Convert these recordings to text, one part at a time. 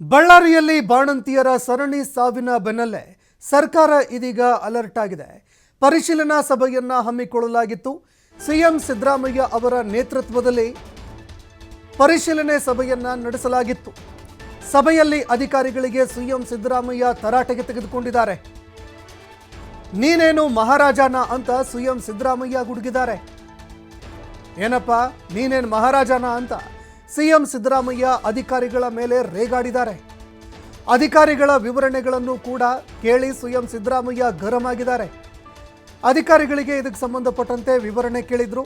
ಬಳ್ಳಾರಿಯಲ್ಲಿ ಬಾಣಂತಿಯರ ಸರಣಿ ಸಾವಿನ ಬೆನ್ನಲ್ಲೇ ಸರ್ಕಾರ ಇದೀಗ ಅಲರ್ಟ್ ಆಗಿದೆ. ಪರಿಶೀಲನಾ ಸಭೆಯನ್ನ ಹಮ್ಮಿಕೊಳ್ಳಲಾಗಿತ್ತು. ಸಿಎಂ ಸಿದ್ದರಾಮಯ್ಯ ಅವರ ನೇತೃತ್ವದಲ್ಲಿ ಪರಿಶೀಲನೆ ಸಭೆಯನ್ನ ನಡೆಸಲಾಗಿತ್ತು. ಸಭೆಯಲ್ಲಿ ಅಧಿಕಾರಿಗಳಿಗೆ ಸಿಎಂ ಸಿದ್ದರಾಮಯ್ಯ ತರಾಟೆಗೆ ತೆಗೆದುಕೊಂಡಿದ್ದಾರೆ. ನೀನೇನು ಮಹಾರಾಜನ ಅಂತ ಸಿಎಂ ಸಿದ್ದರಾಮಯ್ಯ ಗುಡುಗಿದ್ದಾರೆ. ಏನಪ್ಪ ನೀನೇನು ಮಹಾರಾಜನ ಅಂತ ಸಿಎಂ ಸಿದ್ದರಾಮಯ್ಯ ಅಧಿಕಾರಿಗಳ ಮೇಲೆ ರೇಗಾಡಿದ್ದಾರೆ. ಅಧಿಕಾರಿಗಳ ವಿವರಣೆಗಳನ್ನು ಕೂಡ ಕೇಳಿ ಸಿಎಂ ಸಿದ್ದರಾಮಯ್ಯ ಗರಂ ಆಗಿದ್ದಾರೆ. ಅಧಿಕಾರಿಗಳಿಗೆ ಇದಕ್ಕೆ ಸಂಬಂಧಪಟ್ಟಂತೆ ವಿವರಣೆ ಕೇಳಿದ್ರು.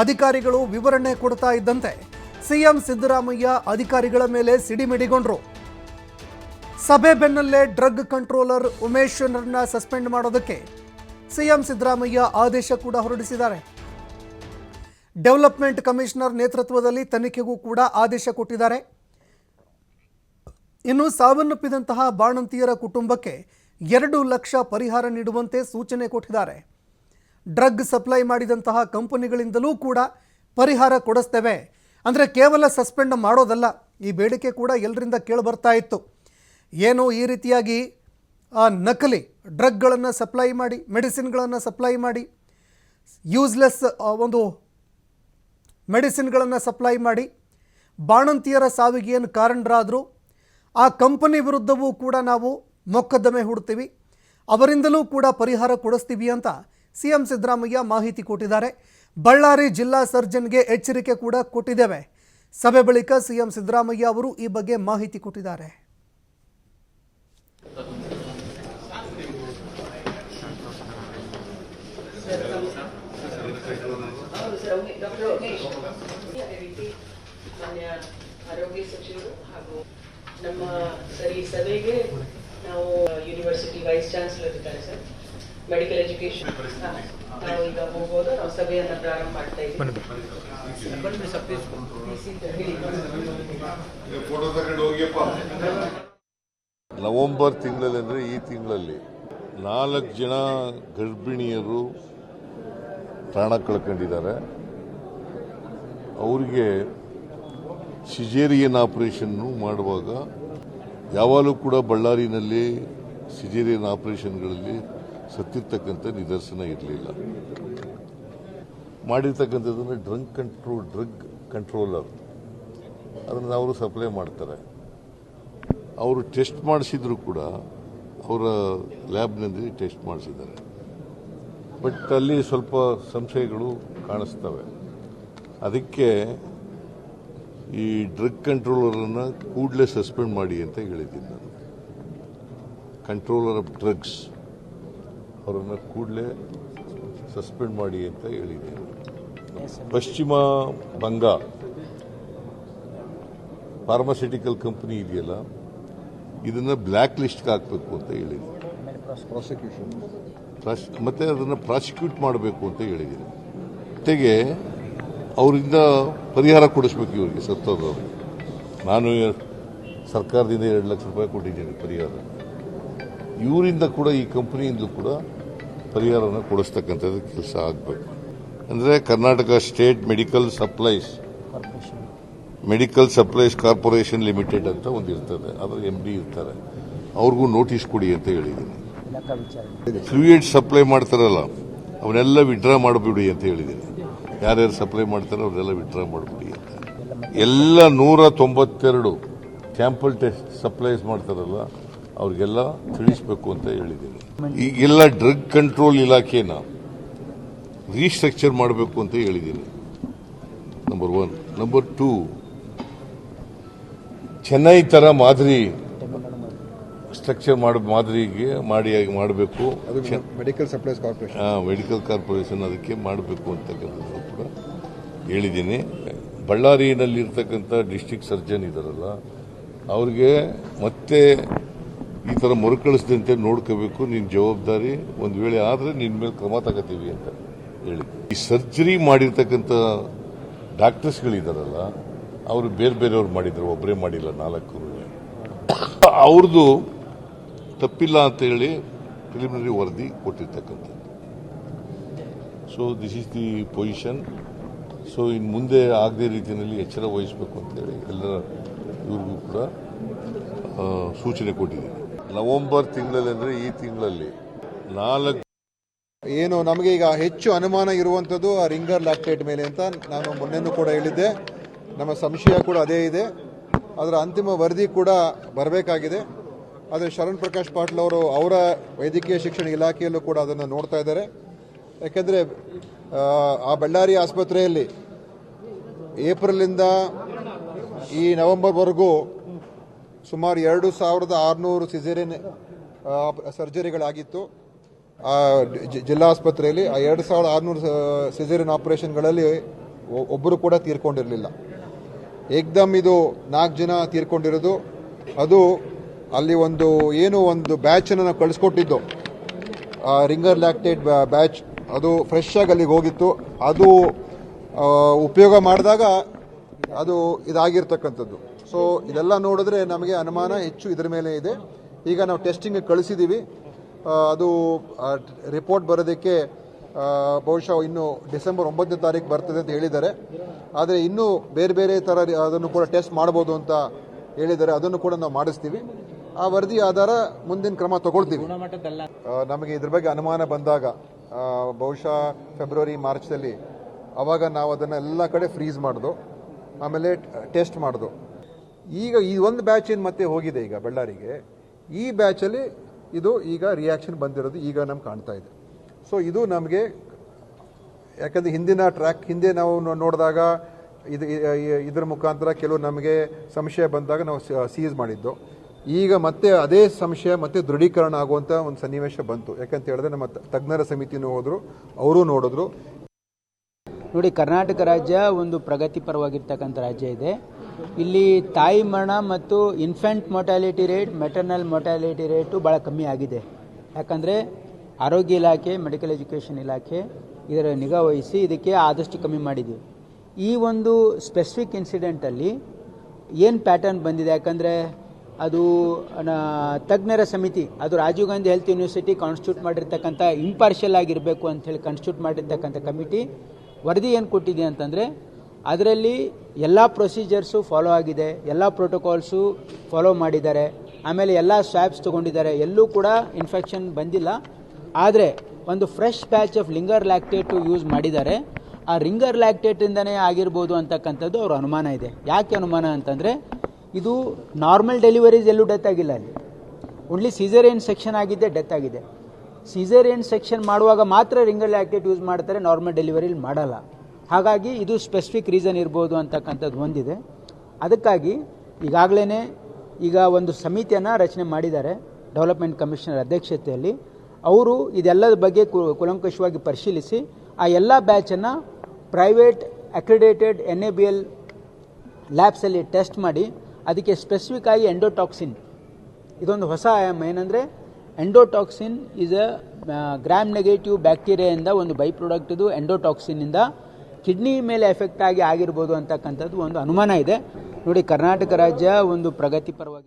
ಅಧಿಕಾರಿಗಳು ವಿವರಣೆ ಕೊಡ್ತಾ ಇದ್ದಂತೆ ಸಿಎಂ ಸಿದ್ದರಾಮಯ್ಯ ಅಧಿಕಾರಿಗಳ ಮೇಲೆ ಸಿಡಿಮಿಡಿಗೊಂಡ್ರು. ಸಭೆ ಬೆನ್ನಲ್ಲೇ ಡ್ರಗ್ ಕಂಟ್ರೋಲರ್ ಉಮೇಶ್ರನ್ನ ಸಸ್ಪೆಂಡ್ ಮಾಡೋದಕ್ಕೆ ಸಿಎಂ ಸಿದ್ದರಾಮಯ್ಯ ಆದೇಶ ಕೂಡ ಹೊರಡಿಸಿದ್ದಾರೆ. ಡೆವಲಪ್ಮೆಂಟ್ ಕಮಿಷನರ್ ನೇತೃತ್ವದಲ್ಲಿ ತನಿಖೆಗೂ ಕೂಡ ಆದೇಶ ಕೊಟ್ಟಿದ್ದಾರೆ. ಇನ್ನು ಸಾವನ್ನಪ್ಪಿದಂತಹ ಬಾಣಂತಿಯರ ಕುಟುಂಬಕ್ಕೆ 2 ಲಕ್ಷ ಪರಿಹಾರ ನೀಡುವಂತೆ ಸೂಚನೆ ಕೊಟ್ಟಿದ್ದಾರೆ. ಡ್ರಗ್ ಸಪ್ಲೈ ಮಾಡಿದಂತಹ ಕಂಪನಿಗಳಿಂದಲೂ ಕೂಡ ಪರಿಹಾರ ಕೊಡಿಸ್ತೇವೆ, ಅಂದರೆ ಕೇವಲ ಸಸ್ಪೆಂಡ್ ಮಾಡೋದಲ್ಲ. ಈ ಬೇಡಿಕೆ ಕೂಡ ಎಲ್ಲರಿಂದ ಕೇಳಿಬರ್ತಾ ಇತ್ತು. ಏನು ಈ ರೀತಿಯಾಗಿ ನಕಲಿ ಡ್ರಗ್ಗಳನ್ನು ಸಪ್ಲೈ ಮಾಡಿ, ಮೆಡಿಸಿನ್ಗಳನ್ನು ಸಪ್ಲೈ ಮಾಡಿ, ಯೂಸ್ಲೆಸ್ ಒಂದು ಮೆಡಿಸಿನ್ಗಳನ್ನು ಸಪ್ಲೈ ಮಾಡಿ ಬಾಣಂತಿಯರ ಸಾವಿಗೆ ಏನು ಕಾರಣರಾದರು, ಆ ಕಂಪನಿ ವಿರುದ್ಧವೂ ಕೂಡ ನಾವು ಮೊಕದ್ದಮೆ ಹೂಡ್ತೀವಿ, ಅವರಿಂದಲೂ ಕೂಡ ಪರಿಹಾರ ಕೊಡಿಸ್ತೀವಿ ಅಂತ ಸಿಎಂ ಸಿದ್ದರಾಮಯ್ಯ ಮಾಹಿತಿ ಕೊಟ್ಟಿದ್ದಾರೆ. ಬಳ್ಳಾರಿ ಜಿಲ್ಲಾ ಸರ್ಜನ್ಗೆ ಎಚ್ಚರಿಕೆ ಕೂಡ ಕೊಟ್ಟಿದ್ದೇವೆ. ಸಭೆ ಬಳಿಕ ಸಿಎಂ ಸಿದ್ದರಾಮಯ್ಯ ಅವರು ಈ ಬಗ್ಗೆ ಮಾಹಿತಿ ಕೊಟ್ಟಿದ್ದಾರೆ. ಆರೋಗ್ಯ ಸಚಿವರು ಹಾಗೂ ನಮ್ಮ ಸರಿ ಸಭೆಗೆ ನಾವು ಯೂನಿವರ್ಸಿಟಿ ವೈಸ್ ಚಾನ್ಸಲರ್ ಇದ್ದಾರೆ ಸರ್, ಮೆಡಿಕಲ್ ಎಜುಕೇಶನ್ ನಾವು ಈಗ ಹೋಗೋದು, ನಾವು ಸಭೆಯನ್ನು ಪ್ರಾರಂಭ ಮಾಡ್ತಾ ಇದ್ದೀವಿ. ನವೆಂಬರ್ ತಿಂಗಳಲ್ಲಿ ಅಂದರೆ ಈ ತಿಂಗಳಲ್ಲಿ 4 ಜನ ಗರ್ಭಿಣಿಯರು ಪ್ರಾಣ ಕಳ್ಕೊಂಡಿದ್ದಾರೆ. ಅವರಿಗೆ ಸಿಜೇರಿಯನ್ ಆಪರೇಷನ್ ಮಾಡುವಾಗ ಯಾವಾಗಲೂ ಕೂಡ ಬಳ್ಳಾರಿನಲ್ಲಿ ಸಿಜೇರಿಯನ್ ಆಪರೇಷನ್ಗಳಲ್ಲಿ ಸತ್ತಿರ್ತಕ್ಕಂಥ ನಿದರ್ಶನ ಇರಲಿಲ್ಲ. ಮಾಡಿರ್ತಕ್ಕಂಥದ್ದನ್ನು ಡ್ರಗ್ ಕಂಟ್ರೋಲರ್ ಅದನ್ನು ಅವರು ಸಪ್ಲೈ ಮಾಡ್ತಾರೆ. ಅವರು ಟೆಸ್ಟ್ ಮಾಡಿಸಿದ್ರು ಕೂಡ ಅವರ ಲ್ಯಾಬ್ನಲ್ಲಿ ಟೆಸ್ಟ್ ಮಾಡಿಸಿದ್ದಾರೆ. ಬಟ್ ಅಲ್ಲಿ ಸ್ವಲ್ಪ ಸಂಶಯಗಳು ಕಾಣಿಸ್ತವೆ. ಅದಕ್ಕೆ ಈ ಡ್ರಗ್ ಕಂಟ್ರೋಲರನ್ನು ಕೂಡಲೇ ಸಸ್ಪೆಂಡ್ ಮಾಡಿ ಅಂತ ಹೇಳಿದ್ದೀನಿ ನಾನು. ಕಂಟ್ರೋಲರ್ ಆಫ್ ಡ್ರಗ್ಸ್ ಅವರನ್ನು ಕೂಡಲೇ ಸಸ್ಪೆಂಡ್ ಮಾಡಿ ಅಂತ ಹೇಳಿದ್ದೀನಿ. ಪಶ್ಚಿಮ ಬಂಗ ಫಾರ್ಮಾಸ್ಯೂಟಿಕಲ್ ಕಂಪನಿ ಇದೆಯಲ್ಲ, ಇದನ್ನು ಬ್ಲ್ಯಾಕ್ ಲಿಸ್ಟ್ಗೆ ಹಾಕಬೇಕು ಅಂತ ಹೇಳಿದ್ದೀನಿ. ಮತ್ತೆ ಅದನ್ನು ಪ್ರಾಸಿಕ್ಯೂಟ್ ಮಾಡಬೇಕು ಅಂತ ಹೇಳಿದ್ದೀನಿ. ಜೊತೆಗೆ ಅವರಿಂದ ಪರಿಹಾರ ಕೊಡಿಸ್ಬೇಕು ಇವರಿಗೆ, ಸತ್ತೋದವ್ರಿಗೆ. ನಾನು ಸರ್ಕಾರದಿಂದ 2 ಲಕ್ಷ ರೂಪಾಯಿ ಕೊಟ್ಟಿದ್ದೀನಿ ಪರಿಹಾರ. ಇವರಿಂದ ಕೂಡ ಈ ಕಂಪನಿಯಿಂದ ಕೂಡ ಪರಿಹಾರನ ಕೊಡಿಸ್ತಕ್ಕಂಥದ್ದು ಕೆಲಸ ಆಗಬೇಕು. ಅಂದರೆ Karnataka state medical supplies corporation limited ಅಂತ ಒಂದು ಇರ್ತದೆ, ಅದರ MD ಇರ್ತಾರೆ, ಅವ್ರಿಗೂ ನೋಟಿಸ್ ಕೊಡಿ ಅಂತ ಹೇಳಿದ್ದೀನಿ. ಫ್ಲೂಯಿಡ್ ಸಪ್ಲೈ ಮಾಡ್ತಾರಲ್ಲ ಅವನ್ನೆಲ್ಲ ವಿಡ್ರಾ ಮಾಡಿಬಿಡಿ ಅಂತ ಹೇಳಿದ್ದೀನಿ. ಯಾರ್ಯಾರು ಸಪ್ಲೈ ಮಾಡ್ತಾರೆ ಅವ್ರನ್ನೆಲ್ಲ ವಿಡ್ರಾ ಮಾಡಿಬಿಡಿ ಅಂತ. ಎಲ್ಲ 192 ಸ್ಯಾಂಪಲ್ ಟೆಸ್ಟ್ ಸಪ್ಲೈಸ್ ಮಾಡ್ತಾರಲ್ಲ ಅವ್ರಿಗೆಲ್ಲ ತಿಳಿಸಬೇಕು ಅಂತ ಹೇಳಿದ್ದೀನಿ. ಈಗೆಲ್ಲ ಡ್ರಗ್ ಕಂಟ್ರೋಲ್ ಇಲಾಖೆನ ರೀಸ್ಟ್ರಕ್ಚರ್ ಮಾಡಬೇಕು ಅಂತ ಹೇಳಿದ್ದೀನಿ. ನಂಬರ್ 1. ನಂಬರ್ 2, ಚೆನ್ನೈ ತರ ಮಾದರಿ ಸ್ಟ್ರಕ್ಚರ್ ಮಾದರಿಗೆ ಮಾಡಬೇಕು. Medical supplies corporation medical corporation ಅದಕ್ಕೆ ಮಾಡಬೇಕು ಅಂತಕ್ಕಂಥದ್ದು ಕೂಡ ಹೇಳಿದ್ದೀನಿ. ಬಳ್ಳಾರಿನಲ್ಲಿರ್ತಕ್ಕಂಥ ಡಿಸ್ಟ್ರಿಕ್ಟ್ ಸರ್ಜನ್ ಇದಾರಲ್ಲ ಅವ್ರಿಗೆ ಮತ್ತೆ ಈ ಥರ ಮರುಕಳಿಸದಂತೆ ನೋಡ್ಕೋಬೇಕು, ನಿನ್ನ ಜವಾಬ್ದಾರಿ, ಒಂದು ವೇಳೆ ಆದರೆ ನಿನ್ನ ಮೇಲೆ ಕ್ರಮ ತಗೋತೀವಿ ಅಂತ ಹೇಳಿದ್ದೆ. ಈ ಸರ್ಜರಿ ಮಾಡಿರ್ತಕ್ಕಂಥ ಡಾಕ್ಟರ್ಸ್ಗಳಿದಾರಲ್ಲ ಅವರು ಬೇರೆಯವ್ರು ಮಾಡಿದ್ರು, ಒಬ್ಬರೇ ಮಾಡಿಲ್ಲ, 4 ಅವ್ರದ್ದು ತಪ್ಪಿಲ್ಲ ಅಂತ ಹೇಳಿ ಪ್ರಿಲಿಮಿನರಿ ವರದಿ ಕೊಟ್ಟಿರ್ತಕ್ಕಂಥದ್ದು. So this is the position. So ಇನ್ನು ಮುಂದೆ ಆಗದೇ ರೀತಿಯಲ್ಲಿ ಎಚ್ಚರ ವಹಿಸಬೇಕು ಅಂತೇಳಿ ಎಲ್ಲರ ಇವ್ರಿಗೂ ಕೂಡ ಸೂಚನೆ ಕೊಟ್ಟಿದ್ದೀನಿ. ನವೆಂಬರ್ ತಿಂಗಳಲ್ಲಿ ಅಂದರೆ ಈ ತಿಂಗಳಲ್ಲಿ 4 ಏನು ನಮಗೆ ಈಗ ಹೆಚ್ಚು ಅನುಮಾನ ಇರುವಂಥದ್ದು ಆ ರಿಂಗರ್ ಲ್ಯಾಕ್ಟೇಟ್ ಮೇಲೆ ಅಂತ ನಾನು ಮೊನ್ನೆನೂ ಕೂಡ ಹೇಳಿದ್ದೆ. ನಮ್ಮ ಸಂಶಯ ಕೂಡ ಅದೇ ಇದೆ. ಅದರ ಅಂತಿಮ ವರದಿ ಕೂಡ ಬರಬೇಕಾಗಿದೆ. ಆದರೆ ಶರಣ್ ಪ್ರಕಾಶ್ ಪಾಟೀಲ್ ಅವರು ಅವರ ವೈದ್ಯಕೀಯ ಶಿಕ್ಷಣ ಇಲಾಖೆಯಲ್ಲೂ ಕೂಡ ಅದನ್ನು ನೋಡ್ತಾ ಇದ್ದಾರೆ. ಯಾಕೆಂದರೆ ಆ ಬಳ್ಳಾರಿ ಆಸ್ಪತ್ರೆಯಲ್ಲಿ ಏಪ್ರಿಲಿಂದ ಈ ನವೆಂಬರ್ವರೆಗೂ ಸುಮಾರು 2600 ಸಿಸೇರಿಯನ್ ಸರ್ಜರಿಗಳಾಗಿತ್ತು ಜಿಲ್ಲಾ ಆಸ್ಪತ್ರೆಯಲ್ಲಿ. ಆ 2600 ಸಿಸೇರಿಯನ್ ಆಪರೇಷನ್ಗಳಲ್ಲಿ ಒಬ್ಬರು ಕೂಡ ತೀರ್ಕೊಂಡಿರಲಿಲ್ಲ. ಏಕ್ದಮ್ ಇದು 4 ಜನ ತೀರ್ಕೊಂಡಿರೋದು. ಅದು ಅಲ್ಲಿ ಒಂದು ಬ್ಯಾಚನ್ನು ನಾವು ಕಳಿಸ್ಕೊಟ್ಟಿದ್ದು, ರಿಂಗರ್ ಲ್ಯಾಕ್ಟೇಟ್ ಬ್ಯಾಚ್, ಅದು ಫ್ರೆಶ್ ಆಗಿ ಅಲ್ಲಿಗೆ ಹೋಗಿತ್ತು. ಅದು ಉಪಯೋಗ ಮಾಡಿದಾಗ ಅದು ಇದಾಗಿರ್ತಕ್ಕಂಥದ್ದು. ಸೊ ಇದೆಲ್ಲ ನೋಡಿದ್ರೆ ನಮಗೆ ಅನುಮಾನ ಹೆಚ್ಚು ಇದರ ಮೇಲೆ ಇದೆ. ಈಗ ನಾವು ಟೆಸ್ಟಿಂಗ್ ಕಳಿಸಿದ್ದೀವಿ. ಅದು ರಿಪೋರ್ಟ್ ಬರೋದಕ್ಕೆ ಬಹುಶಃ ಇನ್ನು ಡಿಸೆಂಬರ್ 9ನೇ ತಾರೀಕು ಬರ್ತದೆ ಅಂತ ಹೇಳಿದ್ದಾರೆ. ಆದರೆ ಇನ್ನೂ ಬೇರೆ ಬೇರೆ ಥರ ಅದನ್ನು ಕೂಡ ಟೆಸ್ಟ್ ಮಾಡ್ಬೋದು ಅಂತ ಹೇಳಿದ್ದಾರೆ. ಅದನ್ನು ಕೂಡ ನಾವು ಮಾಡಿಸ್ತೀವಿ. ಆ ವರದಿ ಆಧಾರ ಮುಂದಿನ ಕ್ರಮ ತಗೊಳ್ತೀವಿ. ನಮಗೆ ಇದ್ರ ಬಗ್ಗೆ ಅನುಮಾನ ಬಂದಾಗ ಬಹುಶಃ ಫೆಬ್ರವರಿ ಮಾರ್ಚ್ದಲ್ಲಿ ಅವಾಗ ನಾವು ಅದನ್ನು ಎಲ್ಲ ಕಡೆ ಫ್ರೀಸ್ ಮಾಡಿದು, ಆಮೇಲೆ ಟೆಸ್ಟ್ ಮಾಡಿದು. ಈಗ ಈ ಒಂದು ಬ್ಯಾಚ್ ಏನು ಮತ್ತೆ ಹೋಗಿದೆ ಈಗ ಬಳ್ಳಾರಿಗೆ, ಈ ಬ್ಯಾಚಲ್ಲಿ ಇದು ಈಗ ರಿಯಾಕ್ಷನ್ ಬಂದಿರೋದು ಈಗ ನಮ್ಗೆ ಕಾಣ್ತಾ ಇದೆ. ಸೊ ಇದು ನಮಗೆ, ಯಾಕಂದರೆ ಹಿಂದೆ ನಾವು ನೋಡಿದಾಗ ಇದರ ಮುಖಾಂತರ ಕೆಲವು ನಮಗೆ ಸಂಶಯ ಬಂದಾಗ ನಾವು ಸೀಸ್ ಮಾಡಿದ್ದು. ಈಗ ಮತ್ತೆ ಅದೇ ಸಂಶಯ ಮತ್ತೆ ದೃಢೀಕರಣ ಆಗುವಂಥ ಒಂದು ಸನ್ನಿವೇಶ ಬಂತು. ಯಾಕಂತ ಹೇಳಿದ್ರೆ ನಮ್ಮ ತಜ್ಞರ ಸಮಿತಿನೂ ಹೋದ್ರು, ಅವರು ನೋಡಿದ್ರು. ನೋಡಿ, ಕರ್ನಾಟಕ ರಾಜ್ಯ ಒಂದು ಪ್ರಗತಿಪರವಾಗಿರ್ತಕ್ಕಂಥ ರಾಜ್ಯ ಇದೆ. ಇಲ್ಲಿ ತಾಯಿ ಮರಣ ಮತ್ತು infant mortality rate, maternal mortality rate ಭಾಳ ಕಮ್ಮಿ ಆಗಿದೆ. ಯಾಕಂದರೆ ಆರೋಗ್ಯ ಇಲಾಖೆ, ಮೆಡಿಕಲ್ ಎಜುಕೇಷನ್ ಇಲಾಖೆ ಇದರ ನಿಗಾ ವಹಿಸಿ ಇದಕ್ಕೆ ಆದಷ್ಟು ಕಮ್ಮಿ ಮಾಡಿದ್ದೀವಿ. ಈ ಒಂದು ಸ್ಪೆಸಿಫಿಕ್ ಇನ್ಸಿಡೆಂಟಲ್ಲಿ ಏನು ಪ್ಯಾಟರ್ನ್ ಬಂದಿದೆ, ಯಾಕಂದರೆ ಅದು ತಜ್ಞರ ಸಮಿತಿ, ಅದು Rajiv Gandhi health university constitute ಮಾಡಿರ್ತಕ್ಕಂಥ ಇಂಪಾರ್ಷಿಯಲ್ ಆಗಿರಬೇಕು ಅಂಥೇಳಿ ಕಾನ್ಸ್ಟಿಟ್ಯೂಟ್ ಮಾಡಿರ್ತಕ್ಕಂಥ ಕಮಿಟಿ ವರದಿ ಏನು ಕೊಟ್ಟಿದೆ ಅಂತಂದರೆ ಅದರಲ್ಲಿ ಎಲ್ಲ ಪ್ರೊಸೀಜರ್ಸು ಫಾಲೋ ಆಗಿದೆ, ಎಲ್ಲ ಪ್ರೋಟೋಕಾಲ್ಸು ಫಾಲೋ ಮಾಡಿದ್ದಾರೆ, ಆಮೇಲೆ ಎಲ್ಲ ಸ್ವ್ಯಾಬ್ಸ್ ತೊಗೊಂಡಿದ್ದಾರೆ, ಎಲ್ಲೂ ಕೂಡ ಇನ್ಫೆಕ್ಷನ್ ಬಂದಿಲ್ಲ. ಆದರೆ ಒಂದು fresh batch of ringer ಲ್ಯಾಕ್ಟೇಟು use ಮಾಡಿದ್ದಾರೆ. ಆ ರಿಂಗರ್ ಲ್ಯಾಕ್ಟೇಟಿಂದನೇ ಆಗಿರ್ಬೋದು ಅಂತಕ್ಕಂಥದ್ದು ಅವ್ರ ಅನುಮಾನ ಇದೆ. ಯಾಕೆ ಅನುಮಾನ ಅಂತಂದರೆ ಇದು ನಾರ್ಮಲ್ ಡೆಲಿವರೀಸ್ ಎಲ್ಲೂ ಡೆತ್ ಆಗಿಲ್ಲ, ಅಲ್ಲಿ ಓನ್ಲಿ ಸಿಸೇರಿಯನ್ ಸೆಕ್ಷನ್ ಆಗಿದ್ದೆ ಡೆತ್ ಆಗಿದೆ. ಸಿಸೇರಿಯನ್ ಸೆಕ್ಷನ್ ಮಾಡುವಾಗ ಮಾತ್ರ ರಿಂಗರ್ ಲ್ಯಾಕ್ಟೇಟ್ ಯೂಸ್ ಮಾಡ್ತಾರೆ, ನಾರ್ಮಲ್ ಡೆಲಿವರಿಲಿ ಮಾಡಲ್ಲ. ಹಾಗಾಗಿ ಇದು ಸ್ಪೆಸಿಫಿಕ್ ರೀಸನ್ ಇರ್ಬೋದು ಅಂತಕ್ಕಂಥದ್ದು ಒಂದಿದೆ. ಅದಕ್ಕಾಗಿ ಈಗಾಗಲೇ ಈಗ ಒಂದು ಸಮಿತಿಯನ್ನು ರಚನೆ ಮಾಡಿದ್ದಾರೆ ಡೆವಲಪ್ಮೆಂಟ್ ಕಮಿಷನರ್ ಅಧ್ಯಕ್ಷತೆಯಲ್ಲಿ. ಅವರು ಇದೆಲ್ಲದ ಬಗ್ಗೆ ಕೂಲಂಕಷವಾಗಿ ಪರಿಶೀಲಿಸಿ ಆ ಎಲ್ಲ ಬ್ಯಾಚನ್ನು ಪ್ರೈವೇಟ್ ಅಕ್ರಿಡೇಟೆಡ್ NABL ಲ್ಯಾಬ್ಸಲ್ಲಿ ಟೆಸ್ಟ್ ಮಾಡಿ ಅದಕ್ಕೆ ಸ್ಪೆಸಿಫಿಕ್ ಆಗಿ ಎಂಡೋಟಾಕ್ಸಿನ್, ಇದೊಂದು ಹೊಸ ಆಯಾಮ. ಏನಂದರೆ endotoxin is a gram negative ಬ್ಯಾಕ್ಟೀರಿಯಾದಿಂದ ಒಂದು ಬೈ ಪ್ರಾಡಕ್ಟ್. ಇದು ಎಂಡೋಟಾಕ್ಸಿನಿಂದ ಕಿಡ್ನಿ ಮೇಲೆ ಎಫೆಕ್ಟ್ ಆಗಿರ್ಬೋದು ಅಂತಕ್ಕಂಥದ್ದು ಒಂದು ಅನುಮಾನ ಇದೆ. ನೋಡಿ, ಕರ್ನಾಟಕ ರಾಜ್ಯ ಒಂದು ಪ್ರಗತಿಪರವಾಗಿ